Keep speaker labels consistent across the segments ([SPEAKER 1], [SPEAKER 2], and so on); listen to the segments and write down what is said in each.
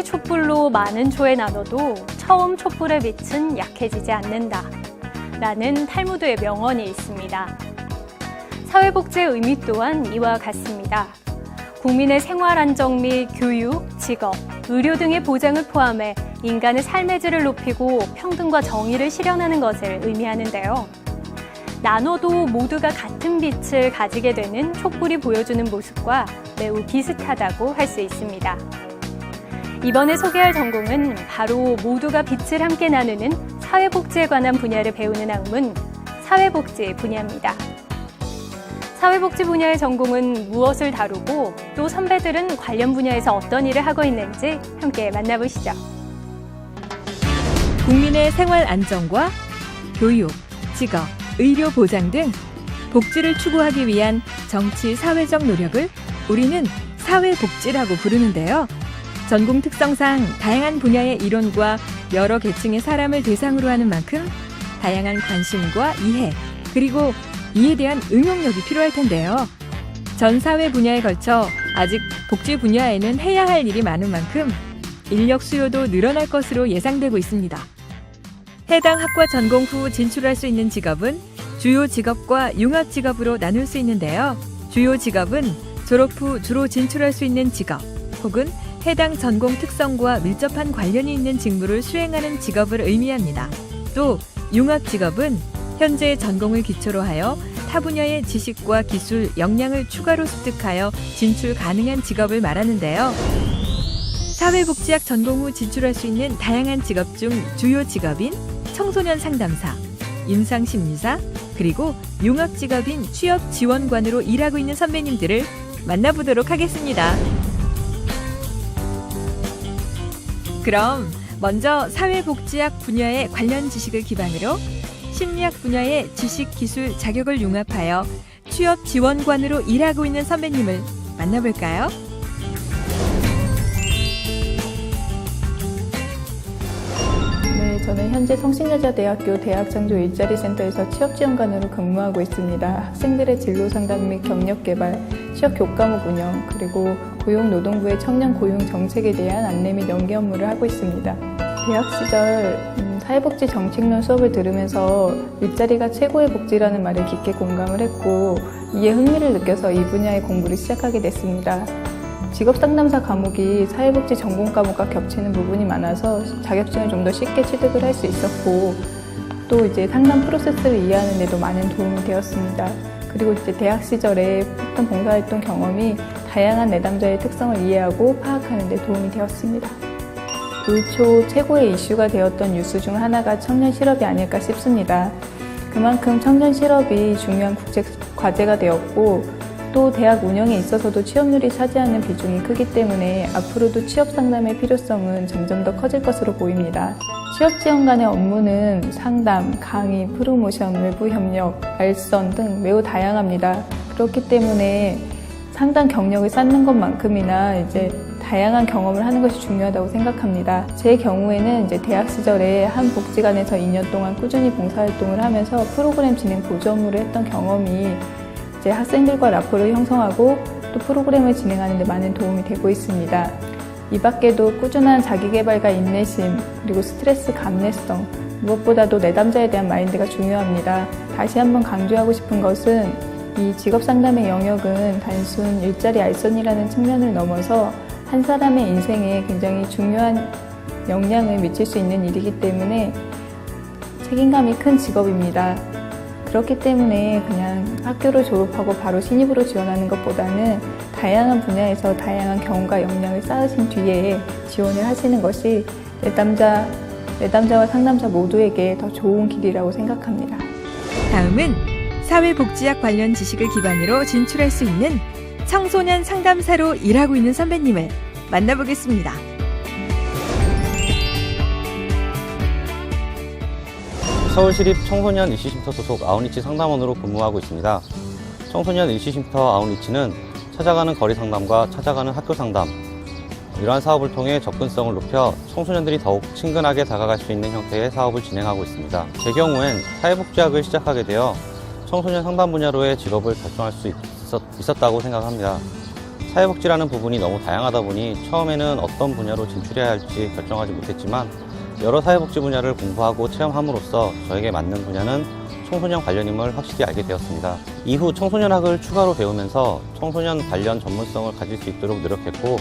[SPEAKER 1] 아무리 촛불로 많은 초에 나눠도 처음 촛불의 빛은 약해지지 않는다. 라는 탈무드의 명언이 있습니다. 사회복지의 의미 또한 이와 같습니다. 국민의 생활 안정 및 교육, 직업, 의료 등의 보장을 포함해 인간의 삶의 질을 높이고 평등과 정의를 실현하는 것을 의미하는데요. 나눠도 모두가 같은 빛을 가지게 되는 촛불이 보여주는 모습과 매우 비슷하다고 할 수 있습니다. 이번에 소개할 전공은 바로 모두가 빛을 함께 나누는 사회복지에 관한 분야를 배우는 학문, 사회복지 분야입니다. 사회복지 분야의 전공은 무엇을 다루고 또 선배들은 관련 분야에서 어떤 일을 하고 있는지 함께 만나보시죠.
[SPEAKER 2] 국민의 생활 안정과 교육, 직업, 의료 보장 등 복지를 추구하기 위한 정치 사회적 노력을 우리는 사회복지라고 부르는데요. 전공 특성상 다양한 분야의 이론과 여러 계층의 사람을 대상으로 하는 만큼 다양한 관심과 이해, 그리고 이에 대한 응용력이 필요할 텐데요. 전 사회 분야에 걸쳐 아직 복지 분야에는 해야 할 일이 많은 만큼 인력 수요도 늘어날 것으로 예상되고 있습니다. 해당 학과 전공 후 진출할 수 있는 직업은 주요 직업과 융합 직업으로 나눌 수 있는데요. 주요 직업은 졸업 후 주로 진출할 수 있는 직업 혹은 해당 전공 특성과 밀접한 관련이 있는 직무를 수행하는 직업을 의미합니다. 또 융합 직업은 현재 전공을 기초로 하여 타 분야의 지식과 기술, 역량을 추가로 습득하여 진출 가능한 직업을 말하는데요. 사회복지학 전공 후 진출할 수 있는 다양한 직업 중 주요 직업인 청소년 상담사, 임상심리사, 그리고 융합 직업인 취업지원관으로 일하고 있는 선배님들을 만나보도록 하겠습니다. 그럼 먼저 사회복지학 분야의 관련 지식을 기반으로 심리학 분야의 지식, 기술, 자격을 융합하여 취업지원관으로 일하고 있는 선배님을 만나볼까요?
[SPEAKER 3] 네, 저는 현재 성신여자대학교 대학창조 일자리센터에서 취업지원관으로 근무하고 있습니다. 학생들의 진로 상담 및 경력 개발, 취업 교과목 운영, 그리고 고용노동부의 청년 고용 정책에 대한 안내 및 연계 업무를 하고 있습니다. 대학 시절 사회복지 정책론 수업을 들으면서 일자리가 최고의 복지라는 말에 깊게 공감을 했고 이에 흥미를 느껴서 이 분야의 공부를 시작하게 됐습니다. 직업상담사 과목이 사회복지 전공 과목과 겹치는 부분이 많아서 자격증을 좀 더 쉽게 취득을 할 수 있었고 또 이제 상담 프로세스를 이해하는 데도 많은 도움이 되었습니다. 그리고 이제 대학 시절에 했던 봉사활동 경험이 다양한 내담자의 특성을 이해하고 파악하는 데 도움이 되었습니다. 올 초 최고의 이슈가 되었던 뉴스 중 하나가 청년 실업이 아닐까 싶습니다. 그만큼 청년 실업이 중요한 국제 과제가 되었고 또 대학 운영에 있어서도 취업률이 차지하는 비중이 크기 때문에 앞으로도 취업 상담의 필요성은 점점 더 커질 것으로 보입니다. 취업지원관의 업무는 상담, 강의, 프로모션, 외부 협력, 알선 등 매우 다양합니다. 그렇기 때문에 상담 경력을 쌓는 것만큼이나 이제 다양한 경험을 하는 것이 중요하다고 생각합니다. 제 경우에는 이제 대학 시절에 한 복지관에서 2년 동안 꾸준히 봉사활동을 하면서 프로그램 진행 보조 업무를 했던 경험이 이제 학생들과 라포를 형성하고 또 프로그램을 진행하는 데 많은 도움이 되고 있습니다. 이 밖에도 꾸준한 자기개발과 인내심, 그리고 스트레스 감내성, 무엇보다도 내담자에 대한 마인드가 중요합니다. 다시 한번 강조하고 싶은 것은 이 직업상담의 영역은 단순 일자리 알선이라는 측면을 넘어서 한 사람의 인생에 굉장히 중요한 영향을 미칠 수 있는 일이기 때문에 책임감이 큰 직업입니다. 그렇기 때문에 그냥 학교를 졸업하고 바로 신입으로 지원하는 것보다는 다양한 분야에서 다양한 경험과 역량을 쌓으신 뒤에 지원을 하시는 것이 내담자와 상담자 모두에게 더 좋은 길이라고 생각합니다.
[SPEAKER 2] 다음은 사회복지학 관련 지식을 기반으로 진출할 수 있는 청소년 상담사로 일하고 있는 선배님을 만나보겠습니다.
[SPEAKER 4] 서울시립 청소년 일시쉼터 소속 아웃리치 상담원으로 근무하고 있습니다. 청소년 일시쉼터 아웃리치는 찾아가는 거리 상담과 찾아가는 학교 상담, 이러한 사업을 통해 접근성을 높여 청소년들이 더욱 친근하게 다가갈 수 있는 형태의 사업을 진행하고 있습니다. 제 경우엔 사회복지학을 시작하게 되어 청소년 상담 분야로의 직업을 달성할 수 있었다고 생각합니다. 사회복지라는 부분이 너무 다양하다 보니 처음에는 어떤 분야로 진출해야 할지 결정하지 못했지만 여러 사회복지 분야를 공부하고 체험함으로써 저에게 맞는 분야는 청소년 관련임을 확실히 알게 되었습니다. 이후 청소년학을 추가로 배우면서 청소년 관련 전문성을 가질 수 있도록 노력했고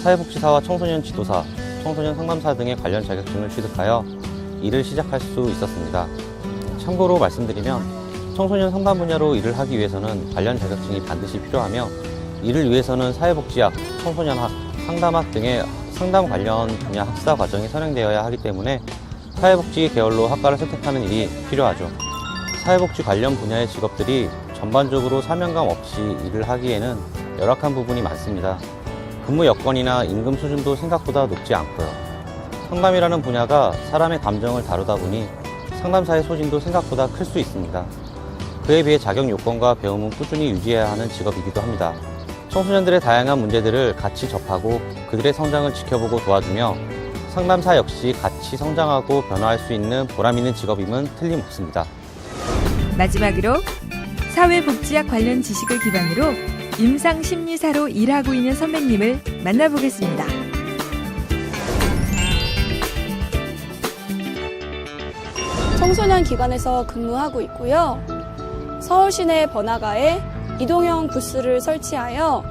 [SPEAKER 4] 사회복지사와 청소년 지도사, 청소년 상담사 등의 관련 자격증을 취득하여 일을 시작할 수 있었습니다. 참고로 말씀드리면 청소년 상담 분야로 일을 하기 위해서는 관련 자격증이 반드시 필요하며 이를 위해서는 사회복지학, 청소년학, 상담학 등의 상담 관련 분야 학사 과정이 선행되어야 하기 때문에 사회복지 계열로 학과를 선택하는 일이 필요하죠. 사회복지 관련 분야의 직업들이 전반적으로 사명감 없이 일을 하기에는 열악한 부분이 많습니다. 근무 여건이나 임금 수준도 생각보다 높지 않고요. 상담이라는 분야가 사람의 감정을 다루다 보니 상담사의 소진도 생각보다 클 수 있습니다. 그에 비해 자격 요건과 배움은 꾸준히 유지해야 하는 직업이기도 합니다. 청소년들의 다양한 문제들을 같이 접하고 그들의 성장을 지켜보고 도와주며 상담사 역시 같이 성장하고 변화할 수 있는 보람 있는 직업임은 틀림없습니다.
[SPEAKER 2] 마지막으로 사회복지학 관련 지식을 기반으로 임상심리사로 일하고 있는 선배님을 만나보겠습니다.
[SPEAKER 5] 청소년 기관에서 근무하고 있고요. 서울시내 번화가에 이동형 부스를 설치하여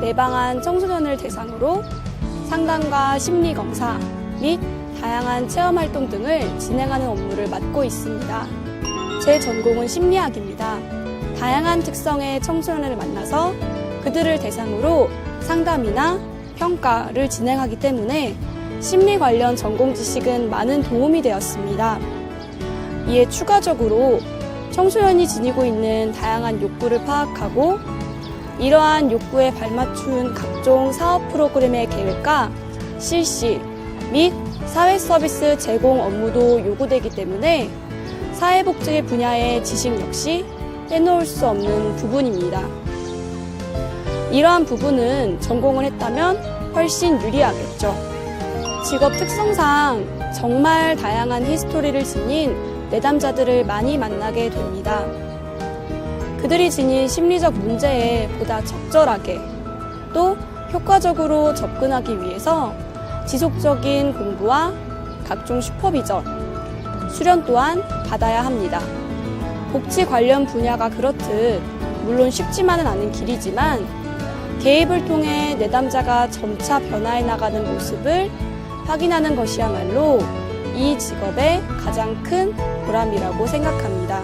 [SPEAKER 5] 내방한 청소년을 대상으로 상담과 심리검사 및 다양한 체험활동 등을 진행하는 업무를 맡고 있습니다. 제 전공은 심리학입니다. 다양한 특성의 청소년을 만나서 그들을 대상으로 상담이나 평가를 진행하기 때문에 심리 관련 전공 지식은 많은 도움이 되었습니다. 이에 추가적으로 청소년이 지니고 있는 다양한 욕구를 파악하고 이러한 욕구에 발맞춘 각종 사업 프로그램의 계획과 실시 및 사회 서비스 제공 업무도 요구되기 때문에 사회복지 분야의 지식 역시 빼놓을 수 없는 부분입니다. 이러한 부분은 전공을 했다면 훨씬 유리하겠죠. 직업 특성상 정말 다양한 히스토리를 지닌 내담자들을 많이 만나게 됩니다. 그들이 지닌 심리적 문제에 보다 적절하게 또 효과적으로 접근하기 위해서 지속적인 공부와 각종 슈퍼비전, 수련 또한 받아야 합니다. 복지 관련 분야가 그렇듯 물론 쉽지만은 않은 길이지만 개입을 통해 내담자가 점차 변화해 나가는 모습을 확인하는 것이야말로 이 직업의 가장 큰 보람이라고 생각합니다.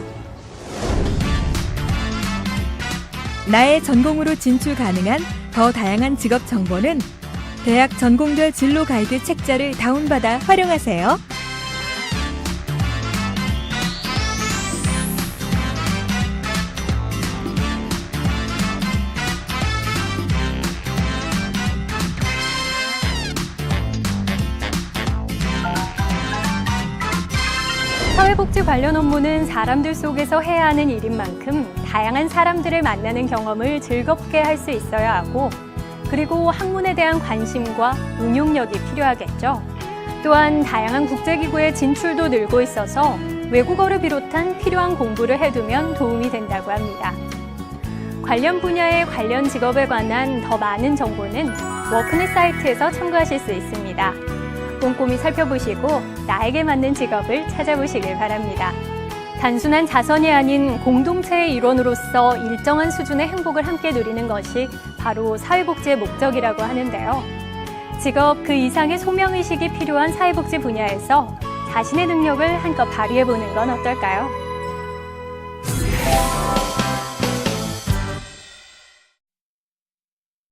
[SPEAKER 2] 나의 전공으로 진출 가능한 더 다양한 직업 정보는 대학 전공별 진로 가이드 책자를 다운받아 활용하세요.
[SPEAKER 1] 사회복지 관련 업무는 사람들 속에서 해야 하는 일인 만큼 다양한 사람들을 만나는 경험을 즐겁게 할 수 있어야 하고 그리고 학문에 대한 관심과 응용력이 필요하겠죠. 또한 다양한 국제기구의 진출도 늘고 있어서 외국어를 비롯한 필요한 공부를 해두면 도움이 된다고 합니다. 관련 분야의 관련 직업에 관한 더 많은 정보는 워크넷 사이트에서 참고하실 수 있습니다. 꼼꼼히 살펴보시고 나에게 맞는 직업을 찾아보시길 바랍니다. 단순한 자선이 아닌 공동체의 일원으로서 일정한 수준의 행복을 함께 누리는 것이 바로 사회복지의 목적이라고 하는데요. 직업 그 이상의 소명의식이 필요한 사회복지 분야에서 자신의 능력을 한껏 발휘해보는 건 어떨까요?